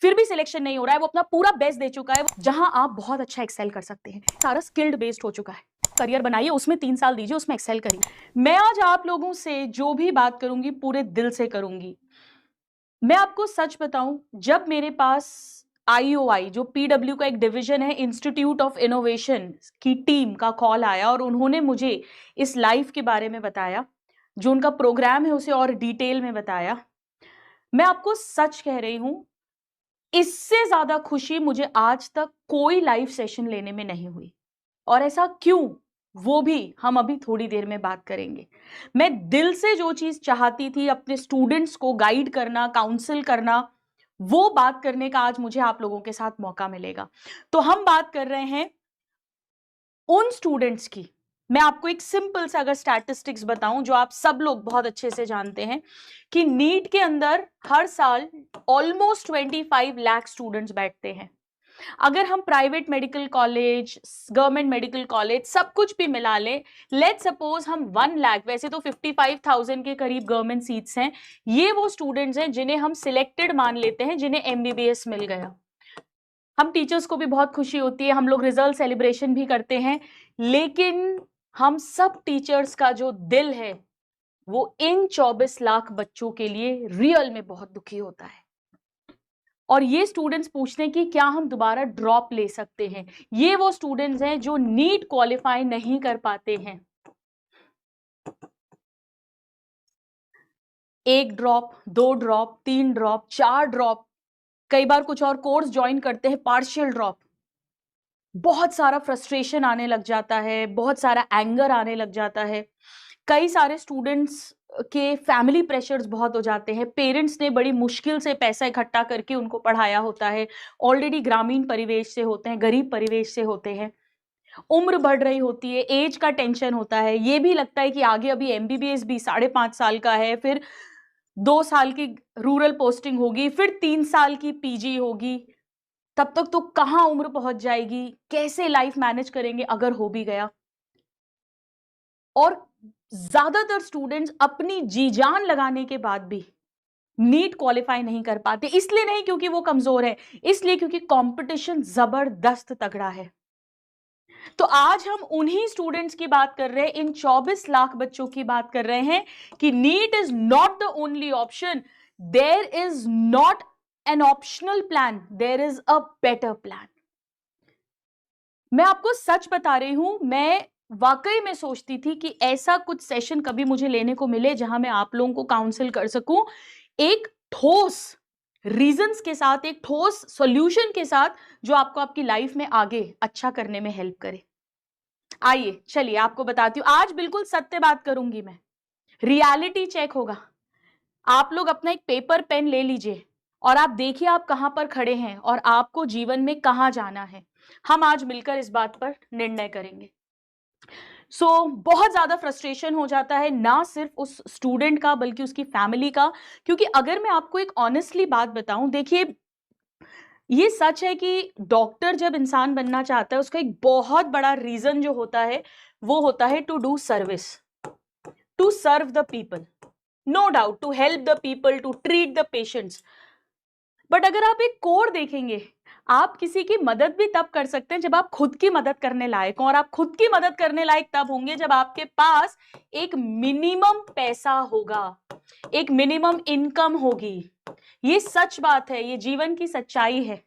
फिर भी सिलेक्शन नहीं हो रहा है, वो अपना पूरा बेस्ट दे चुका है, जहां आप बहुत अच्छा एक्सेल कर सकते हैं। सारा स्किल्ड बेस्ड हो चुका है। करियर बनाइए, उसमें 3 साल दीजिए, उसमें एक्सेल करिए। मैं आज आप लोगों से जो भी बात करूंगी पूरे दिल से करूंगी। मैं आपको सच बताऊं, जब मेरे पास IOI जो PW का एक डिवीजन है, इंस्टीट्यूट ऑफ इनोवेशन की टीम का कॉल आया और उन्होंने मुझे इस लाइफ के बारे में बताया, जो उनका प्रोग्राम है उसे और डिटेल में बताया, मैं आपको सच कह रही हूं, इससे ज्यादा खुशी मुझे आज तक कोई लाइव सेशन लेने में नहीं हुई। और ऐसा क्यों, वो भी हम अभी थोड़ी देर में बात करेंगे। मैं दिल से जो चीज चाहती थी, अपने स्टूडेंट्स को गाइड करना, काउंसिल करना, वो बात करने का आज मुझे आप लोगों के साथ मौका मिलेगा। तो हम बात कर रहे हैं उन स्टूडेंट्स की। मैं आपको एक सिंपल सा अगर स्टैटिस्टिक्स बताऊं, जो आप सब लोग बहुत अच्छे से जानते हैं, कि नीट के अंदर हर साल ऑलमोस्ट 25 लाख स्टूडेंट्स बैठते हैं। अगर हम private medical college, government medical college, सब कुछ भी मिला लें, लेट सपोज हम 1 लाख, वैसे तो 55,000 के करीब गवर्नमेंट सीट्स हैं, ये वो स्टूडेंट्स हैं जिन्हें हम सिलेक्टेड मान लेते हैं, जिन्हें MBBS मिल गया। हम टीचर्स को भी बहुत खुशी होती है, हम लोग रिजल्ट सेलिब्रेशन भी करते हैं, लेकिन हम सब टीचर्स का जो दिल है वो इन 24 लाख बच्चों के लिए रियल में बहुत दुखी होता है। और ये स्टूडेंट्स पूछते हैं कि क्या हम दोबारा ड्रॉप ले सकते हैं। ये वो स्टूडेंट्स हैं जो नीट क्वालिफाई नहीं कर पाते हैं। 1 ड्रॉप, 2 ड्रॉप, 3 ड्रॉप, 4 ड्रॉप, कई बार कुछ और कोर्स ज्वाइन करते हैं, पार्शियल ड्रॉप। बहुत सारा फ्रस्ट्रेशन आने लग जाता है, बहुत सारा एंगर आने लग जाता है। कई सारे स्टूडेंट्स के फैमिली प्रेशर्स बहुत हो जाते हैं, पेरेंट्स ने बड़ी मुश्किल से पैसा इकट्ठा करके उनको पढ़ाया होता है, ऑलरेडी ग्रामीण परिवेश से होते हैं, गरीब परिवेश से होते हैं, उम्र बढ़ रही होती है, एज का टेंशन होता है, ये भी लगता है कि आगे अभी MBBS भी 5.5 साल का है, फिर 2 साल की रूरल पोस्टिंग होगी, फिर 3 साल की PG होगी, तब तक तो कहां उम्र पहुंच जाएगी, कैसे लाइफ मैनेज करेंगे अगर हो भी गया। और ज्यादातर स्टूडेंट्स अपनी जी जान लगाने के बाद भी नीट क्वालिफाई नहीं कर पाते। इसलिए नहीं क्योंकि वो कमजोर है, इसलिए क्योंकि कंपटीशन जबरदस्त तगड़ा है। तो आज हम उन्हीं स्टूडेंट्स की बात कर रहे हैं, इन 24 लाख बच्चों की बात कर रहे हैं कि NEET is not the only option, there is not an optional plan, there is a better plan. मैं आपको सच बता रही हूं, मैं वाकई में सोचती थी कि ऐसा कुछ सेशन कभी मुझे लेने को मिले जहां मैं आप लोगों को काउंसिल कर सकूं, एक ठोस रीजंस के साथ, एक ठोस सॉल्यूशन के साथ, जो आपको आपकी लाइफ में आगे अच्छा करने में हेल्प करे। आइए चलिए आपको बताती हूं, आज बिल्कुल सत्य बात करूंगी मैं, रियलिटी चेक होगा। आप लोग अपना एक पेपर पेन ले लीजिए और आप देखिए आप कहां पर खड़े हैं और आपको जीवन में कहां जाना है। हम आज मिलकर इस बात पर निर्णय करेंगे। बहुत ज्यादा फ्रस्ट्रेशन हो जाता है, ना सिर्फ उस स्टूडेंट का बल्कि उसकी फैमिली का। क्योंकि अगर मैं आपको एक ऑनेस्टली बात बताऊं, देखिए ये सच है कि डॉक्टर जब इंसान बनना चाहता है, उसका एक बहुत बड़ा रीजन जो होता है वो होता है to do service, to serve the people, no doubt, to help the people, to treat the patients. But अगर आप एक कोड देखेंगे, आप किसी की मदद भी तब कर सकते हैं जब आप खुद की मदद करने लायक हो, और आप खुद की मदद करने लायक तब होंगे जब आपके पास एक मिनिमम पैसा होगा, एक मिनिमम इनकम होगी। ये सच बात है, ये जीवन की सच्चाई है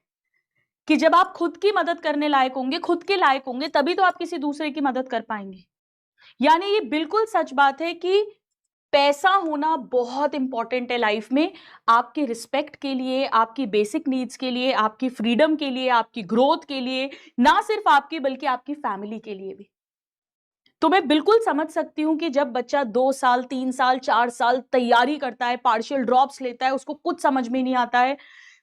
कि जब आप खुद की मदद करने लायक होंगे, खुद के लायक होंगे, तभी तो आप किसी दूसरे की मदद कर पाएंगे। यानी ये बिल्कुल सच बात है कि पैसा होना बहुत इंपॉर्टेंट है लाइफ में, आपकी रिस्पेक्ट के लिए, आपकी बेसिक नीड्स के लिए, आपकी फ्रीडम के लिए, आपकी ग्रोथ के लिए, ना सिर्फ आपकी बल्कि आपकी फैमिली के लिए भी। तो मैं बिल्कुल समझ सकती हूं कि जब बच्चा 2 साल, 3 साल, 4 साल तैयारी करता है, पार्शियल ड्रॉप्स लेता है, उसको कुछ समझ में नहीं आता है,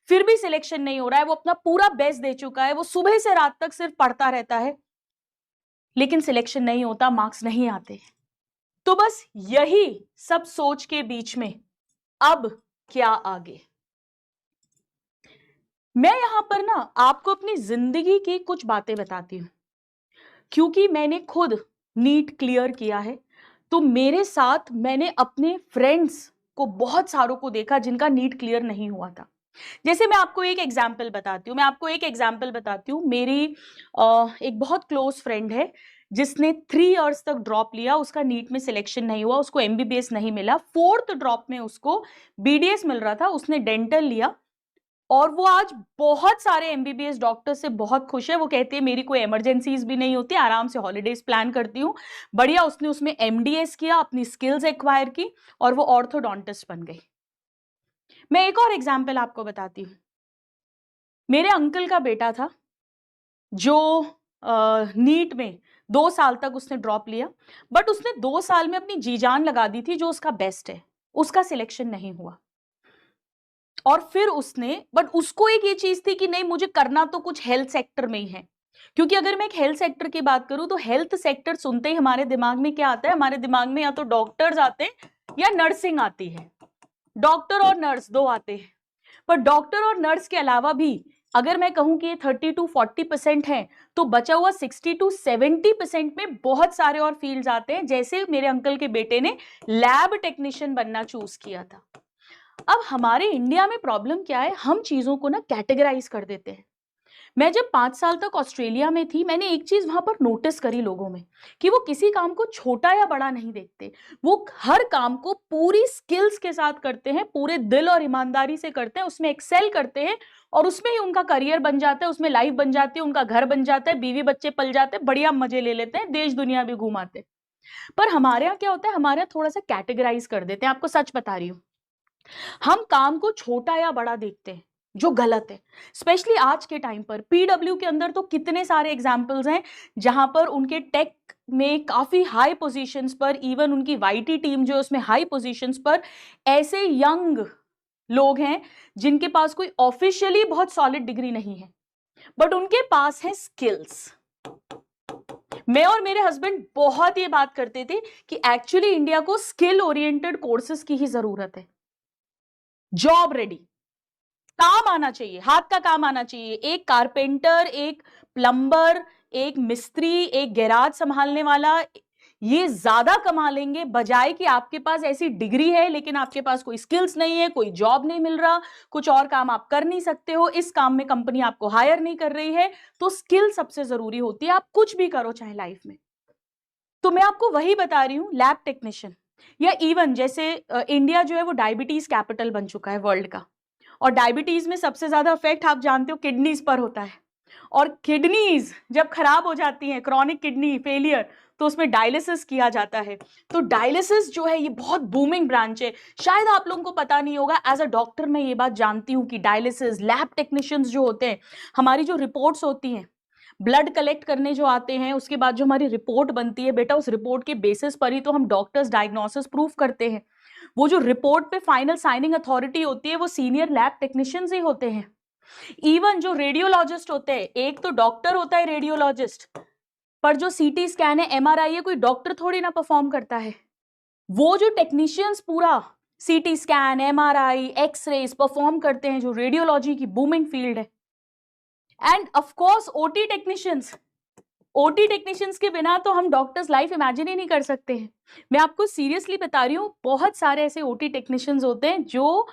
फिर भी सिलेक्शन नहीं हो रहा है, वो अपना पूरा बेस्ट दे चुका है, वो सुबह से रात तक सिर्फ पढ़ता रहता है, लेकिन सिलेक्शन नहीं होता, मार्क्स नहीं आते। तो बस यही सब सोच के बीच में अब क्या आगे, मैं यहां पर ना आपको अपनी जिंदगी की कुछ बातें बताती हूं, क्योंकि मैंने खुद नीट क्लियर किया है। तो मेरे साथ मैंने अपने फ्रेंड्स को, बहुत सारों को देखा जिनका नीट क्लियर नहीं हुआ था। जैसे मैं आपको एक एग्जाम्पल बताती हूँ। मेरी एक बहुत क्लोज फ्रेंड है जिसने 3 इयर्स तक ड्रॉप लिया, उसका नीट में सिलेक्शन नहीं हुआ, उसको एमबीबीएस नहीं मिला। 4th ड्रॉप में उसको बीडीएस मिल रहा था, उसने डेंटल लिया और वो आज बहुत सारे एमबीबीएस डॉक्टर से बहुत खुश है। वो कहती है मेरी कोई इमरजेंसीज भी नहीं होती, आराम से हॉलीडेज प्लान करती हूँ। बढ़िया, उसने उसमें एमडीएस किया, अपनी स्किल्स एक्वायर की और वो ऑर्थोडोंटिस्ट बन गई। मैं एक और एग्जाम्पल आपको बताती हूँ। मेरे अंकल का बेटा था जो नीट में 2 साल तक उसने ड्रॉप लिया, बट उसने 2 साल में अपनी जी जान लगा दी थी जो उसका बेस्ट है, उसका सिलेक्शन नहीं हुआ। और फिर उसने, बट उसको एक ये चीज थी कि नहीं, मुझे करना तो कुछ हेल्थ सेक्टर में ही है। क्योंकि अगर मैं एक हेल्थ सेक्टर की बात करूं तो हेल्थ सेक्टर सुनते ही हमारे दिमाग में क्या आता है? हमारे दिमाग में या तो डॉक्टर्स आते हैं या नर्सिंग आती है। डॉक्टर और नर्स 2 आते हैं। पर डॉक्टर और नर्स के अलावा भी अगर मैं कहूं कि ये 30 to 40% है, तो बचा हुआ 60 to 70% में बहुत सारे और फील्ड्स आते हैं। जैसे मेरे अंकल के बेटे ने लैब टेक्नीशियन बनना चूज किया था। अब हमारे इंडिया में प्रॉब्लम क्या है? हम चीजों को ना कैटेगराइज कर देते हैं। मैं जब 5 साल तक ऑस्ट्रेलिया में थी, मैंने एक चीज वहां पर नोटिस करी लोगों में, कि वो किसी काम को छोटा या बड़ा नहीं देखते। वो हर काम को पूरी स्किल्स के साथ करते हैं, पूरे दिल और ईमानदारी से करते हैं, उसमें एक्सेल करते हैं और उसमें ही उनका करियर बन जाता है, उसमें लाइफ बन जाती है, उनका घर बन जाता है, बीवी बच्चे पल जाते हैं, बढ़िया मजे ले लेते हैं, देश दुनिया भी घुमाते हैं। पर हमारे यहाँ क्या होता है? हमारे यहाँ थोड़ा सा कैटेगराइज कर देते हैं। आपको सच बता रही हूँ, हम काम को छोटा या बड़ा देखते हैं, जो गलत है। स्पेशली आज के टाइम पर पीडब्ल्यू के अंदर तो कितने सारे एग्जाम्पल्स हैं जहां पर उनके टेक में काफी हाई पोजीशंस पर, इवन उनकी वाईटी टीम जो है उसमें हाई पोजीशंस पर ऐसे यंग लोग हैं जिनके पास कोई ऑफिशियली बहुत सॉलिड डिग्री नहीं है, बट उनके पास है स्किल्स। मैं और मेरे हस्बैंड बहुत ये बात करते थे कि एक्चुअली इंडिया को स्किल ओरिएंटेड कोर्सेज की ही जरूरत है। जॉब रेडी काम आना चाहिए, हाथ का काम आना चाहिए। एक कारपेंटर, एक प्लम्बर, एक मिस्त्री, एक गैराज संभालने वाला, ये ज्यादा कमा लेंगे बजाय कि आपके पास ऐसी डिग्री है लेकिन आपके पास कोई स्किल्स नहीं है, कोई जॉब नहीं मिल रहा, कुछ और काम आप कर नहीं सकते हो, इस काम में कंपनी आपको हायर नहीं कर रही है। तो स्किल सबसे जरूरी होती है, आप कुछ भी करो चाहे लाइफ में। तो मैं आपको वही बता रही हूं, लैब टेक्नीशियन या इवन जैसे इंडिया जो है वो डायबिटीज कैपिटल बन चुका है वर्ल्ड का, और डायबिटीज में सबसे ज्यादा इफेक्ट आप जानते हो किडनीज पर होता है। और किडनीज जब खराब हो जाती हैं, क्रॉनिक किडनी फेलियर, तो उसमें डायलिसिस किया जाता है। तो डायलिसिस जो है ये बहुत बूमिंग ब्रांच है। शायद आप लोगों को पता नहीं होगा, एज अ डॉक्टर मैं ये बात जानती हूँ कि डायलिसिस लैब टेक्नीशियंस जो होते हैं, हमारी जो रिपोर्ट्स होती हैं, ब्लड कलेक्ट करने जो आते हैं, उसके बाद जो हमारी रिपोर्ट बनती है, बेटा उस रिपोर्ट के बेसिस पर ही तो हम डॉक्टर्स डायग्नोसिस प्रूफ करते हैं। वो जो रिपोर्ट पे फाइनल साइनिंग अथॉरिटी होती है वो सीनियर लैब टेक्नीशियंस ही होते हैं। इवन जो रेडियोलॉजिस्ट होते हैं, एक तो डॉक्टर होता है रेडियोलॉजिस्ट, पर जो सीटी स्कैन है, एमआरआई है, कोई डॉक्टर थोड़ी ना परफॉर्म करता है। वो जो टेक्नीशियंस पूरा CT scan, MRI, X-rays perform करते हैं, जो रेडियोलॉजी की बूमिंग फील्ड है। End of course OT technicians के बिना तो हम डॉक्टर्स लाइफ इमेजिन ही नहीं कर सकते हैं। मैं आपको सीरियसली बता रही हूँ, बहुत सारे ऐसे ओटी टेक्नीशियंस होते हैं जो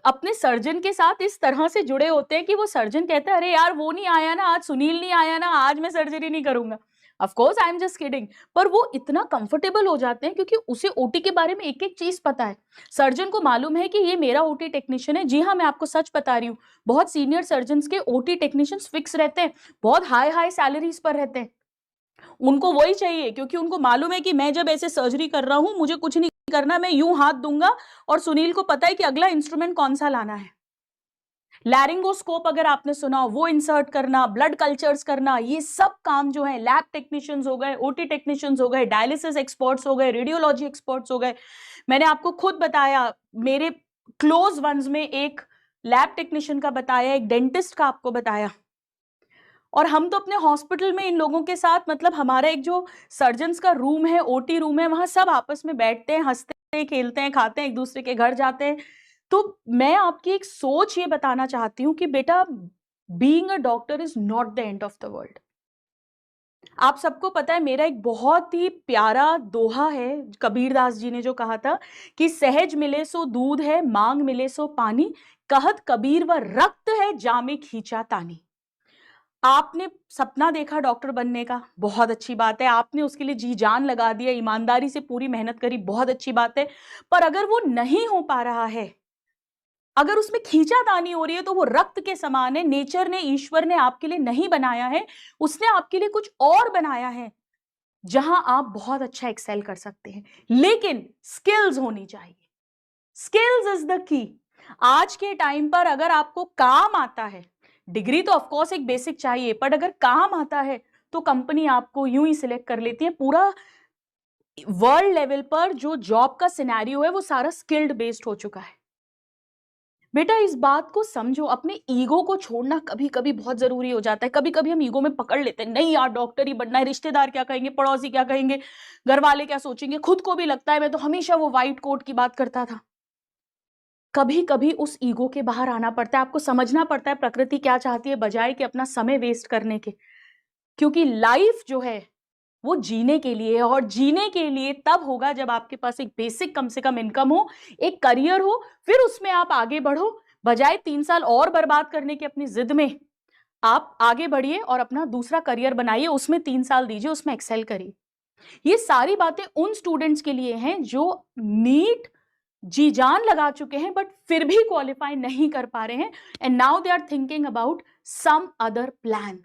अपने सर्जन के साथ इस तरह से जुड़े होते हैं कि वो सर्जन कहता है अरे यार वो नहीं आया ना आज, सुनील नहीं आया ना आज, मैं सर्जरी नहीं करूंगा। Of course I am just kidding, पर वो इतना कंफर्टेबल हो जाते हैं क्योंकि उसे ओटी के बारे में एक एक चीज पता है। सर्जन को मालूम है कि ये मेरा ओटी टेक्नीशियन है। जी हाँ, मैं आपको सच बता रही हूँ, बहुत सीनियर सर्जन के ओटी टेक्नीशियंस फिक्स रहते हैं, बहुत हाई हाई सैलरीज पर रहते हैं। उनको वही चाहिए क्योंकि उनको मालूम है कि मैं जब ऐसे सर्जरी कर रहा हूं, मुझे कुछ नहीं करना, मैं यूं हाथ दूंगा और सुनील को पता है कि अगला इंस्ट्रूमेंट कौन सा लाना है। लैरिंगोस्कोप अगर आपने सुना हो, वो इंसर्ट करना, ब्लड कल्चर्स करना, ये सब काम जो है लैब टेक्नीशियंस हो गए, ओटी टेक्नीशियंस हो गए, डायलिसिस एक्सपर्ट्स हो गए, रेडियोलॉजी एक्सपर्ट्स हो गए। मैंने आपको खुद बताया, मेरे क्लोज वंस में एक लैब टेक्नीशियन का बताया, एक डेंटिस्ट का आपको बताया। और हम तो अपने हॉस्पिटल में इन लोगों के साथ, मतलब हमारा एक जो सर्जन्स का रूम है, ओटी रूम है, वहां सब आपस में बैठते हैं, हंसते हैं, खेलते हैं, खाते हैं, एक दूसरे के घर जाते हैं। तो मैं आपकी एक सोच ये बताना चाहती हूँ कि बेटा, being a doctor is not the end of the world. आप सबको पता है, मेरा एक बहुत ही प्यारा दोहा है, कबीरदास जी ने जो कहा था कि सहज मिले सो दूध है, मांग मिले सो पानी, कहत कबीर व रक्त है जामे खींचा तानी। आपने सपना देखा डॉक्टर बनने का, बहुत अच्छी बात है, आपने उसके लिए जी जान लगा दिया, ईमानदारी से पूरी मेहनत करी, बहुत अच्छी बात है। पर अगर वो नहीं हो पा रहा है, अगर उसमें खींचातानी हो रही है, तो वो रक्त के समान है। नेचर ने, ईश्वर ने आपके लिए नहीं बनाया है, उसने आपके लिए कुछ और बनाया है जहां आप बहुत अच्छा एक्सेल कर सकते हैं। लेकिन स्किल्स होनी चाहिए, स्किल्स इज द की। आज के टाइम पर अगर आपको काम आता है, डिग्री तो ऑफकोर्स एक बेसिक चाहिए, पर अगर काम आता है तो कंपनी आपको यूं ही सिलेक्ट कर लेती है। पूरा वर्ल्ड लेवल पर जो जॉब का सिनेरियो है वो सारा स्किल्ड बेस्ड हो चुका है। बेटा इस बात को समझो, अपने ईगो को छोड़ना कभी कभी बहुत जरूरी हो जाता है। कभी कभी हम ईगो में पकड़ लेते हैं, नहीं यार डॉक्टर ही बनना है, रिश्तेदार क्या कहेंगे, पड़ोसी क्या कहेंगे, घर वाले क्या सोचेंगे। खुद को भी लगता है, मैं तो हमेशा वो व्हाइट कोट की बात करता था। कभी कभी उस ईगो के बाहर आना पड़ता है, आपको समझना पड़ता है प्रकृति क्या चाहती है, बजाय कि अपना समय वेस्ट करने के। क्योंकि लाइफ जो है वो जीने के लिए है, और जीने के लिए तब होगा जब आपके पास एक बेसिक कम से कम इनकम हो, एक करियर हो, फिर उसमें आप आगे बढ़ो। बजाय 3 साल और बर्बाद करने की अपनी जिद में, आप आगे बढ़िए और अपना दूसरा करियर बनाइए, उसमें 3 साल दीजिए, उसमें एक्सेल करिए। ये सारी बातें उन स्टूडेंट्स के लिए हैं जो नीट जी जान लगा चुके हैं बट फिर भी क्वालिफाई नहीं कर पा रहे हैं, and now they are thinking about some other plan.